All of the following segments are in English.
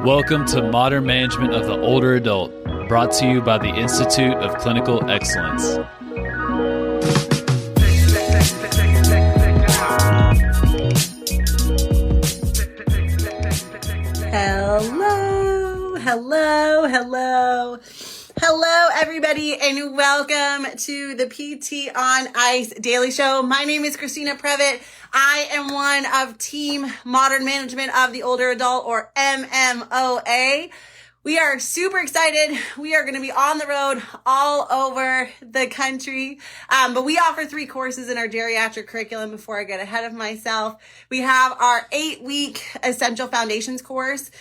Welcome to Modern Management of the Older Adult, brought to you by the Institute of Clinical Excellence. Hello, everybody, and welcome to the PT on Ice Daily Show. My name is Christina. I am one of Team Modern Management of the Older Adult, or MMOA. We are super excited. We are going to be on the road all over the country, but we offer 3 courses in our geriatric curriculum. Before I get ahead of myself, we have our 8-week Essential Foundations course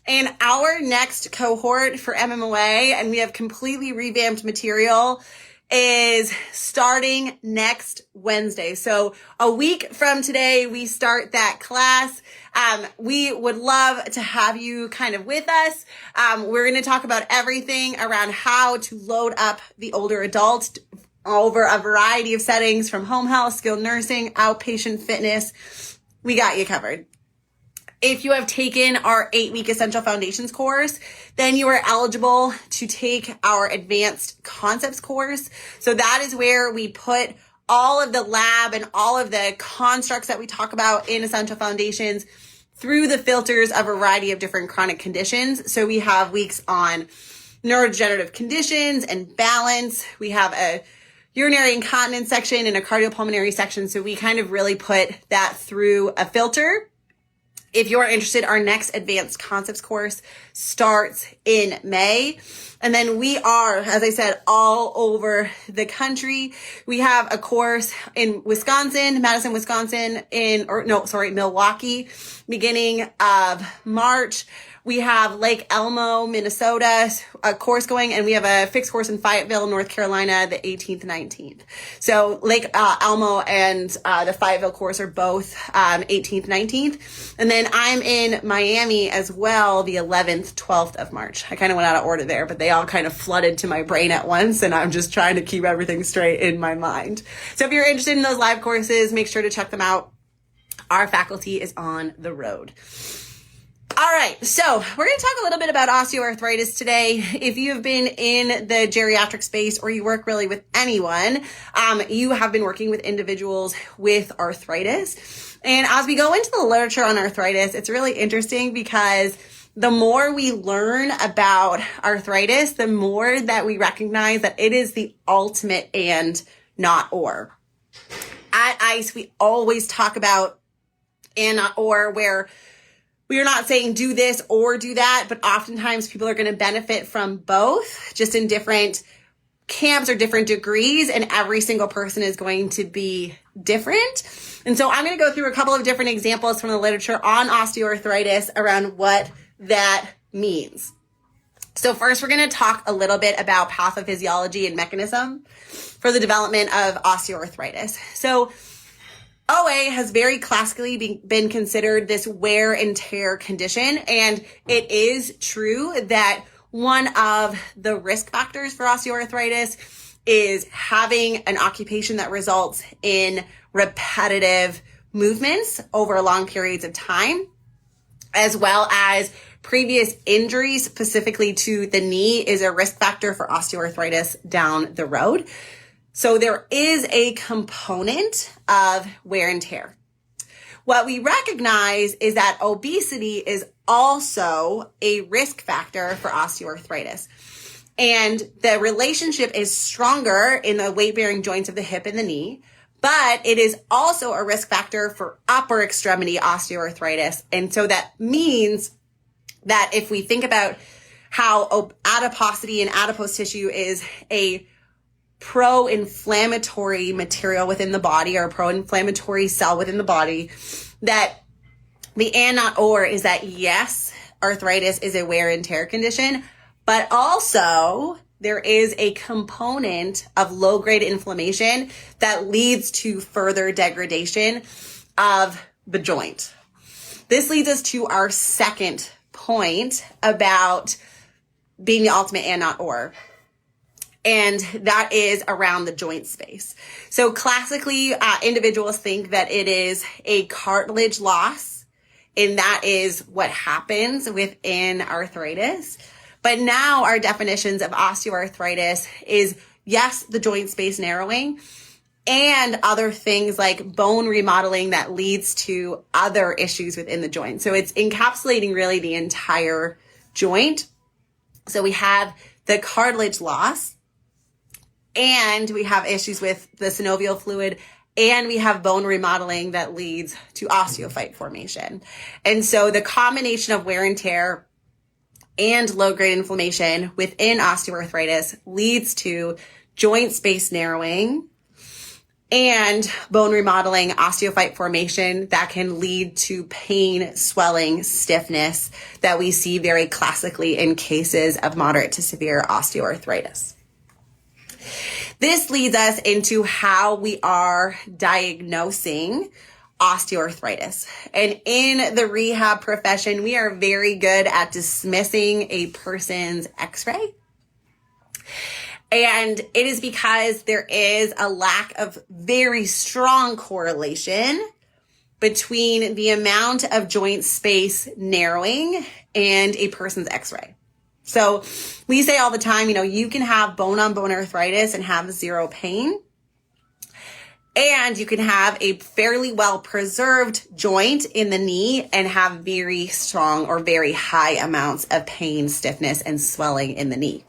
and our next cohort for MMOA, and we have completely revamped material, is starting next Wednesday. So a week from today, we start that class. We would love to have you kind of with us. We're going to talk about everything around how to load up the older adult over a variety of settings, from home health, skilled nursing, outpatient fitness. We got you covered. If you have taken our 8-week Essential Foundations course, then you are eligible to take our Advanced Concepts course. So that is where we put all of the lab and all of the constructs that we talk about in Essential Foundations through the filters of a variety of different chronic conditions. So we have weeks on neurodegenerative conditions and balance. We have a urinary incontinence section and a cardiopulmonary section. So we kind of really put that through a filter. If you're interested, our next Advanced Concepts course starts in May. And then we are, as I said, all over the country. We have a course in Madison, Wisconsin, Milwaukee, beginning of March. We have Lake Elmo, Minnesota, a course going, and we have a fixed course in Fayetteville, North Carolina, the 18th, 19th. So Lake Elmo and the Fayetteville course are both 18th, 19th. And then I'm in Miami as well, the 11th, 12th of March. I kind of went out of order there, but they all kind of flooded to my brain at once, and I'm just trying to keep everything straight in my mind. So if you're interested in those live courses, make sure to check them out. Our faculty is on the road. All right, so we're going to talk a little bit about osteoarthritis today. If you have been in the geriatric space or you work really with anyone, you have been working with individuals with arthritis. And as we go into the literature on arthritis, it's really interesting because the more we learn about arthritis, the more that we recognize that it is the ultimate and not or. At ICE, we always talk about and not or, where we are not saying do this or do that, but oftentimes people are going to benefit from both, just in different camps or different degrees, and every single person is going to be different. And so I'm going to go through a couple of different examples from the literature on osteoarthritis around what that means. So first, we're going to talk a little bit about pathophysiology and mechanism for the development of osteoarthritis. So OA has very classically been considered this wear and tear condition, and it is true that one of the risk factors for osteoarthritis is having an occupation that results in repetitive movements over long periods of time, as well as previous injuries, specifically to the knee, is a risk factor for osteoarthritis down the road. So there is a component of wear and tear. What we recognize is that obesity is also a risk factor for osteoarthritis. And the relationship is stronger in the weight-bearing joints of the hip and the knee, but it is also a risk factor for upper extremity osteoarthritis. And so that means that if we think about how adiposity and adipose tissue is a pro-inflammatory material within the body, or a pro-inflammatory cell within the body, that the and not or is that yes, arthritis is a wear and tear condition, but also there is a component of low-grade inflammation that leads to further degradation of the joint. This leads us to our second point about being the ultimate and not or. And that is around the joint space. So classically, individuals think that it is a cartilage loss and that is what happens within arthritis. But now our definitions of osteoarthritis is, yes, the joint space narrowing and other things like bone remodeling that leads to other issues within the joint. So it's encapsulating really the entire joint. So we have the cartilage loss, and we have issues with the synovial fluid, and we have bone remodeling that leads to osteophyte formation. And so the combination of wear and tear and low-grade inflammation within osteoarthritis leads to joint space narrowing and bone remodeling, osteophyte formation that can lead to pain, swelling, stiffness that we see very classically in cases of moderate to severe osteoarthritis. This leads us into how we are diagnosing osteoarthritis. And in the rehab profession, we are very good at dismissing a person's x-ray. And it is because there is a lack of very strong correlation between the amount of joint space narrowing and a person's x-ray. So we say all the time, you can have bone-on-bone arthritis and have zero pain. And you can have a fairly well-preserved joint in the knee and have very strong or very high amounts of pain, stiffness, and swelling in the knee.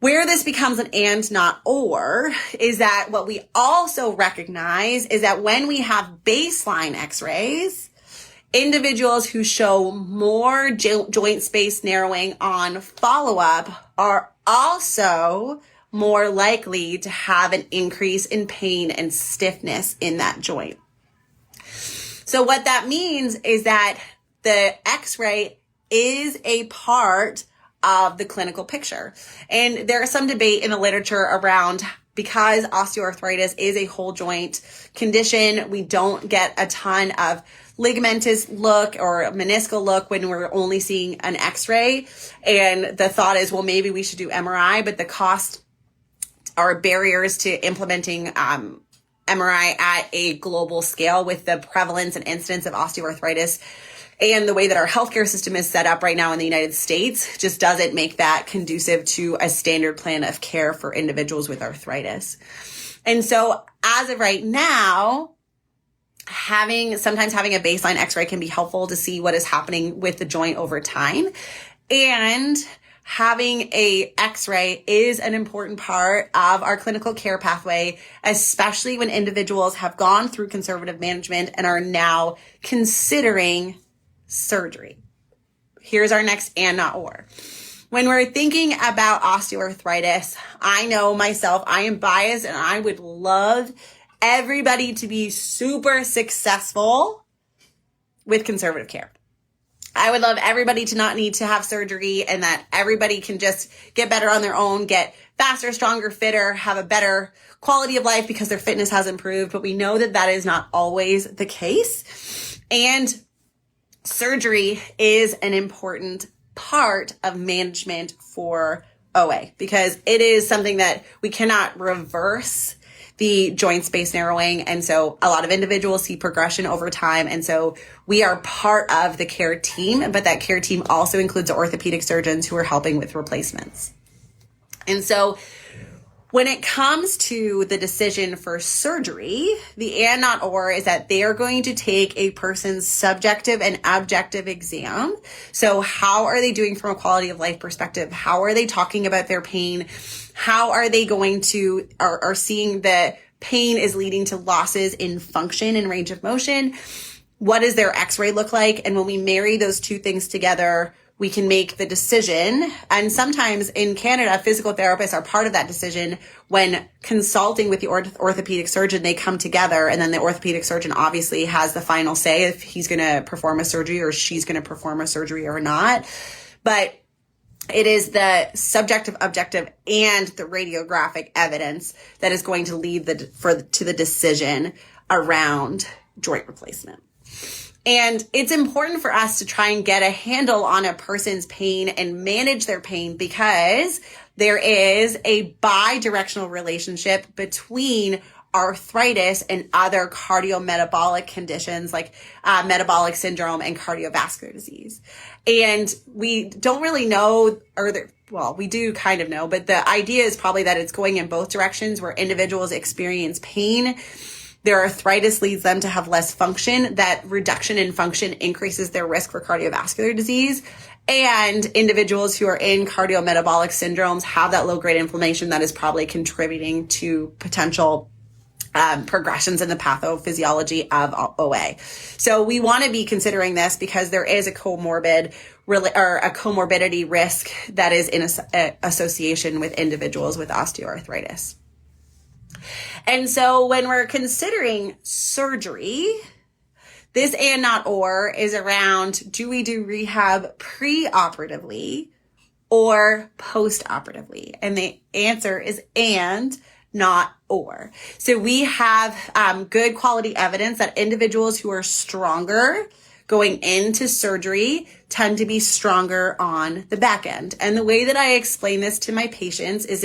Where this becomes an and not or is that what we also recognize is that when we have baseline x-rays, individuals who show more joint space narrowing on follow-up are also more likely to have an increase in pain and stiffness in that joint. So what that means is that the x-ray is a part of the clinical picture. And there is some debate in the literature around, because osteoarthritis is a whole joint condition, we don't get a ton of ligamentous look or meniscal look when we're only seeing an x-ray. And the thought is, well, maybe we should do MRI, but the cost or barriers to implementing MRI at a global scale with the prevalence and incidence of osteoarthritis and the way that our healthcare system is set up right now in the United States just doesn't make that conducive to a standard plan of care for individuals with arthritis. And so as of right now, sometimes having a baseline x-ray can be helpful to see what is happening with the joint over time. And having a x-ray is an important part of our clinical care pathway, especially when individuals have gone through conservative management and are now considering surgery. Here's our next and not or. When we're thinking about osteoarthritis, I know myself, I am biased and I would love everybody to be super successful with conservative care. I would love everybody to not need to have surgery and that everybody can just get better on their own, get faster, stronger, fitter, have a better quality of life because their fitness has improved. But we know that that is not always the case. And surgery is an important part of management for OA because it is something that we cannot reverse the joint space narrowing. And so a lot of individuals see progression over time. And so we are part of the care team, but that care team also includes orthopedic surgeons who are helping with replacements. And so when it comes to the decision for surgery, the and not or is that they are going to take a person's subjective and objective exam. So how are they doing from a quality of life perspective? How are they talking about their pain? How are they going to, are seeing that pain is leading to losses in function and range of motion? What does their x-ray look like? And when we marry those two things together, we can make the decision. And sometimes in Canada, physical therapists are part of that decision when consulting with the orthopedic surgeon, they come together and then the orthopedic surgeon obviously has the final say if he's going to perform a surgery or she's going to perform a surgery or not. But it is the subjective, objective, and the radiographic evidence that is going to lead to the decision around joint replacement. And it's important for us to try and get a handle on a person's pain and manage their pain because there is a bi-directional relationship between arthritis and other cardiometabolic conditions like metabolic syndrome and cardiovascular disease. And we don't really know, we do kind of know, but the idea is probably that it's going in both directions, where individuals experience pain. Their arthritis leads them to have less function. That reduction in function increases their risk for cardiovascular disease. And individuals who are in cardiometabolic syndromes have that low-grade inflammation that is probably contributing to potential progressions in the pathophysiology of OA. So we want to be considering this because there is a comorbidity risk that is in association with individuals with osteoarthritis. And so when we're considering surgery, this and not or is around, do we do rehab pre-operatively or post-operatively? And the answer is and, not or. So we have good quality evidence that individuals who are stronger going into surgery tend to be stronger on the back end. And the way that I explain this to my patients is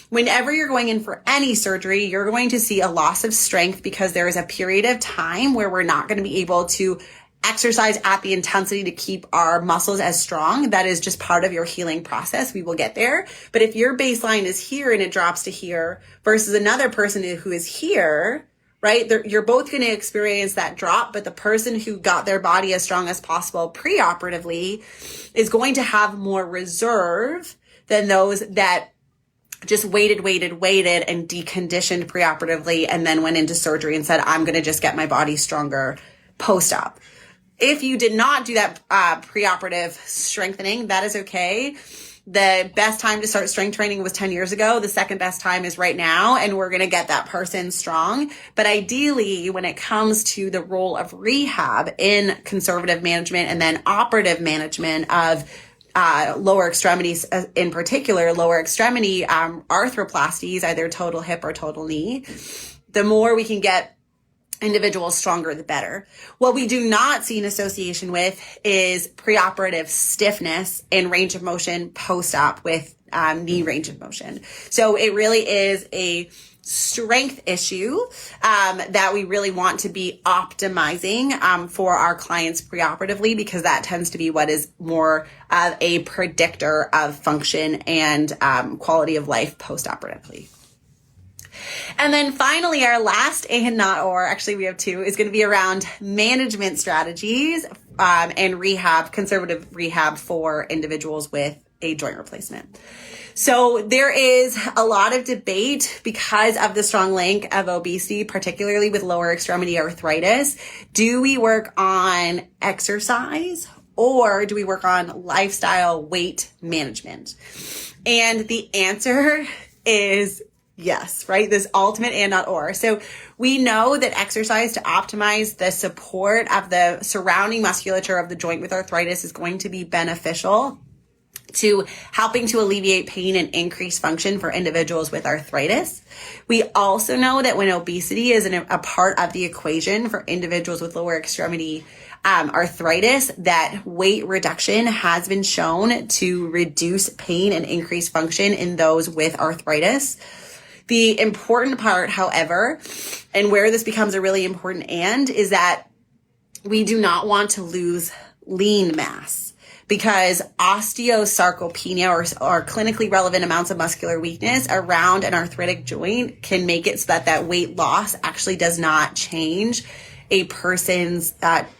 whenever you're going in for any surgery, you're going to see a loss of strength because there is a period of time where we're not going to be able to exercise at the intensity to keep our muscles as strong. That is just part of your healing process. We will get there. But if your baseline is here and it drops to here versus another person who is here, right? You're both going to experience that drop, but the person who got their body as strong as possible pre-operatively is going to have more reserve than those that just waited and deconditioned preoperatively and then went into surgery and said, I'm going to just get my body stronger post-op. If you did not do that preoperative strengthening, that is okay. The best time to start strength training was 10 years ago. The second best time is right now, and we're going to get that person strong. But ideally, when it comes to the role of rehab in conservative management and then operative management of lower extremities, in particular, lower extremity arthroplasties, either total hip or total knee, the more we can get individuals stronger, the better. What we do not see an association with is preoperative stiffness and range of motion post-op with knee range of motion. So it really is a strength issue that we really want to be optimizing for our clients preoperatively, because that tends to be what is more of a predictor of function and quality of life postoperatively. And then finally, our last and not or, actually we have two, is going to be around management strategies and rehab, conservative rehab for individuals with a joint replacement. So there is a lot of debate because of the strong link of obesity, particularly with lower extremity arthritis. Do we work on exercise or do we work on lifestyle weight management? And the answer is yes, right? This ultimate and not or. So we know that exercise to optimize the support of the surrounding musculature of the joint with arthritis is going to be beneficial to helping to alleviate pain and increase function for individuals with arthritis. We also know that when obesity is a part of the equation for individuals with lower extremity arthritis, that weight reduction has been shown to reduce pain and increase function in those with arthritis. The important part, however, and where this becomes a really important is that we do not want to lose lean mass, because osteosarcopenia or clinically relevant amounts of muscular weakness around an arthritic joint can make it so that weight loss actually does not change a person's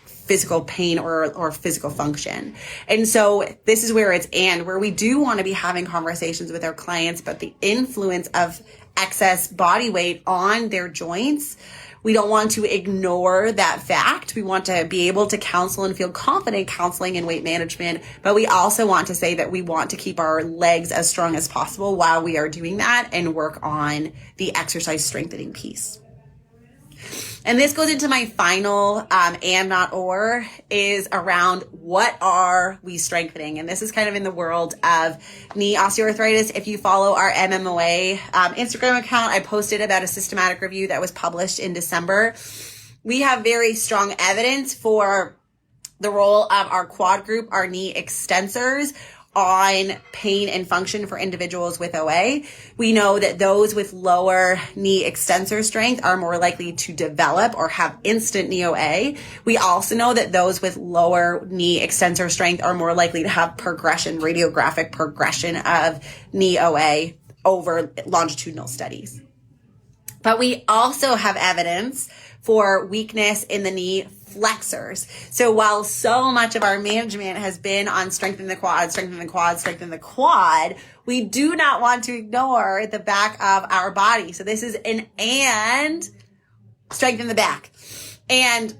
physical pain or physical function. And so this is where where we do want to be having conversations with our clients about the influence of excess body weight on their joints. We don't want to ignore that fact. We want to be able to counsel and feel confident counseling in weight management, but we also want to say that we want to keep our legs as strong as possible while we are doing that and work on the exercise strengthening piece. And this goes into my final and not or is around what are we strengthening? And this is kind of in the world of knee osteoarthritis. If you follow our MMOA Instagram account, I posted about a systematic review that was published in December. We have very strong evidence for the role of our quad group, our knee extensors, on pain and function for individuals with OA. We know that those with lower knee extensor strength are more likely to develop or have instant knee OA. We also know that those with lower knee extensor strength are more likely to have radiographic progression of knee OA over longitudinal studies. But we also have evidence for weakness in the knee flexors. So while so much of our management has been on strengthen the quad, we do not want to ignore the back of our body. So this is and strengthen the back. And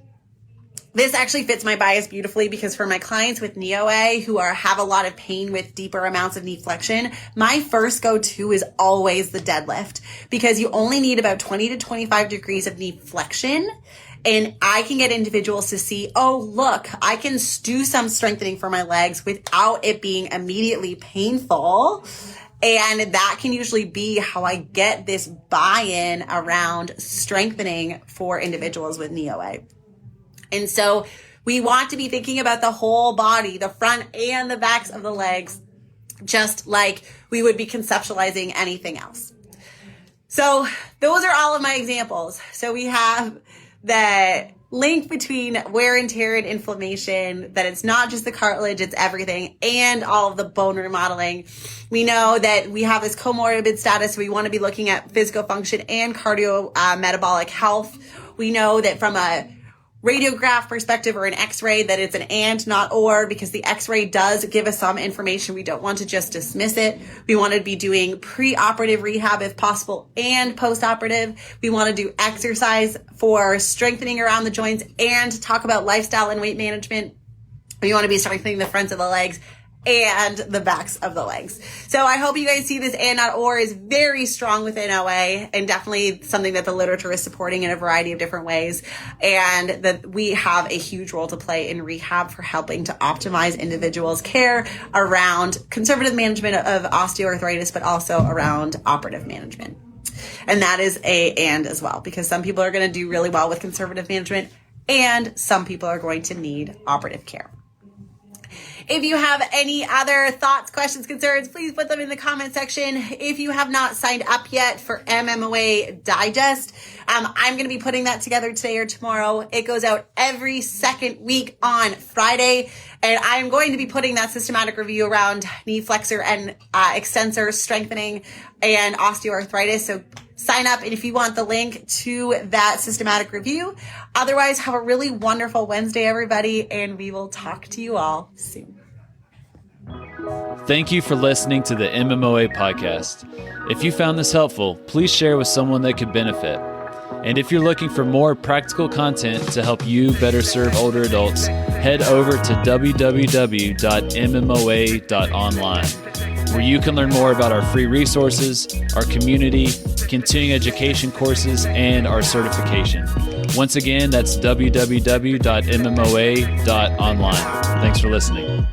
this actually fits my bias beautifully, because for my clients with knee OA who have a lot of pain with deeper amounts of knee flexion, my first go-to is always the deadlift, because you only need about 20 to 25 degrees of knee flexion. And I can get individuals to see, oh, look, I can do some strengthening for my legs without it being immediately painful. And that can usually be how I get this buy-in around strengthening for individuals with knee OA. And so we want to be thinking about the whole body, the front and the backs of the legs, just like we would be conceptualizing anything else. So those are all of my examples. So we have the link between wear and tear and inflammation, that it's not just the cartilage, it's everything, and all of the bone remodeling. We know that we have this comorbid status, so we want to be looking at physical function and metabolic health. We know that from a radiograph perspective or an x-ray that it's an and not or, because the x-ray does give us some information. We don't want to just dismiss it. We want to be doing pre-operative rehab if possible and post-operative. We want to do exercise for strengthening around the joints and talk about lifestyle and weight management. We want to be strengthening the fronts of the legs and the backs of the legs. So I hope you guys see this and not or is very strong within OA, and definitely something that the literature is supporting in a variety of different ways, and that we have a huge role to play in rehab for helping to optimize individuals' care around conservative management of osteoarthritis, but also around operative management. And that is and as well, because some people are going to do really well with conservative management and some people are going to need operative care. If you have any other thoughts, questions, concerns, please put them in the comment section. If you have not signed up yet for MMOA Digest, I'm going to be putting that together today or tomorrow. It goes out every second week on Friday, and I'm going to be putting that systematic review around knee flexor and extensor strengthening and osteoarthritis. So sign up if you want the link to that systematic review. Otherwise, have a really wonderful Wednesday, everybody, and we will talk to you all soon. Thank you for listening to the MMOA podcast. If you found this helpful, please share with someone that could benefit. And if you're looking for more practical content to help you better serve older adults, head over to www.mmoa.online, where you can learn more about our free resources, our community, continuing education courses, and our certification. Once again, that's www.mmoa.online. Thanks for listening.